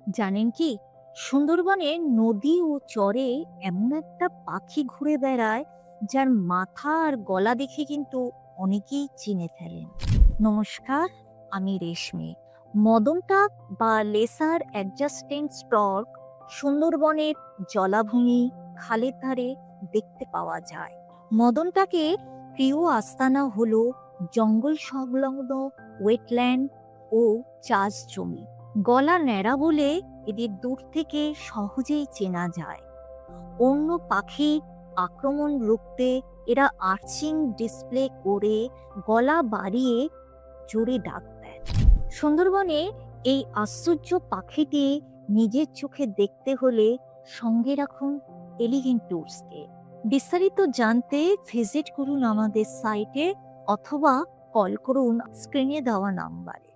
জানেন কি, সুন্দরবনে নদী ও চরে এমন একটা পাখি ঘুরে বেড়ায় যার মাথা আর গলা দেখে কিন্তু অনেকেই চিনে ফেলেন। নমস্কার, আমি রেশমি। মদনটাক বা লেসার অ্যাডজাস্টেন্ট স্টর্ক সুন্দরবনের জলাভূমি, খালের ধারে দেখতে পাওয়া যায়। মদনটাকের প্রিয় আস্তানা হলো জঙ্গল সংলগ্ন ওয়েটল্যান্ড ও চাষ জমি। গলা ন্যাড়া বলে এদের দূর থেকে সহজেই চেনা যায়। অন্য পাখির আক্রমণ রুখতে এরা আর্চিং ডিসপ্লে করে গলা বাড়িয়ে জোরে ডাক দেয়। সুন্দরবনে এই আশ্চর্য পাখিটি নিজের চোখে দেখতে হলে সঙ্গে রাখুন এলিগেন্ট ট্যুরসকে। বিস্তারিত জানতে ভিজিট করুন আমাদের সাইটে অথবা কল করুন স্ক্রিনে দেওয়া নাম্বারে।